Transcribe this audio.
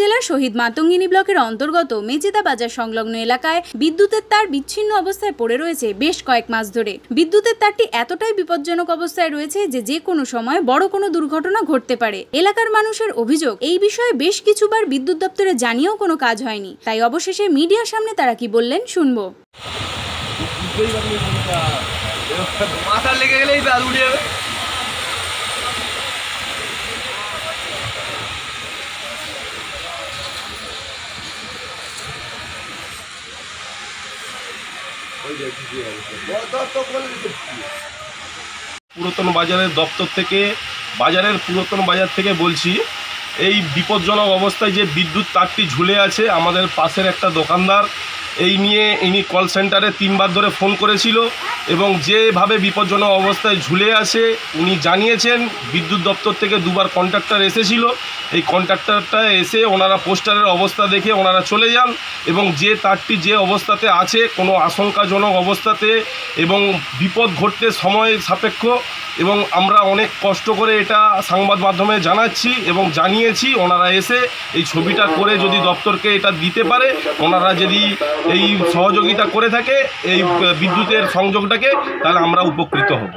জেলার শহীদ মাতঙ্গিনী ব্লকের অন্তর্গত মেচেদা বাজার সংলগ্ন এলাকায় বিদ্যুতের তার বিচ্ছিন্ন অবস্থায় পড়ে রয়েছে বেশ কয়েক মাস ধরে। বিদ্যুতের তারটি এতটাই বিপজ্জনক অবস্থায় রয়েছে যে কোনো সময় বড় কোনো দুর্ঘটনা ঘটতে পারে। এলাকার মানুষের অভিযোগ, এই বিষয়ে বেশ কিছুবার বিদ্যুৎ দপ্তরে জানিয়েও কোনো কাজ হয়নি। তাই অবশেষে মিডিয়ার সামনে তারা কি বললেন শুনবো। মাথা লেগে গেলেই বাল উড়ে যাবে। পুরাতন বাজারের দপ্তর থেকে, বাজারের পুরাতন বাজার থেকে বলছি। এই বিপজ্জনক অবস্থায় যে বিদ্যুৎ তারটি ঝুলে আছে, আমাদের পাশের একটা দোকানদার এই নিয়ে ইনি কল সেন্টারে 3 বার ধরে ফোন করেছিল এবং যেভাবে বিপজ্জনক অবস্থায় ঝুলে আছে উনি জানিয়েছেন। বিদ্যুৎ দপ্তর থেকে 2 বার কন্ট্রাক্টর এসেছিল। এই কন্ট্রাক্টরটা এসে ওনারা পোস্টারের অবস্থা দেখে ওনারা চলে যান এবং যে তারটি যে অবস্থাতে আছে কোনো আশঙ্কাজনক অবস্থাতে এবং বিপদ ঘটতে সময় সাপেক্ষ, এবং আমরা অনেক কষ্ট করে এটা সংবাদ মাধ্যমে জানাচ্ছি এবং জানিয়েছি। ওনারা এসে এই ছবিটা করে যদি দপ্তরকে এটা দিতে পারে, ওনারা যদি এই সহযোগিতা করে থাকে এই বিদ্যুতের সংযোগটাকে, তাহলে আমরা উপকৃত হব।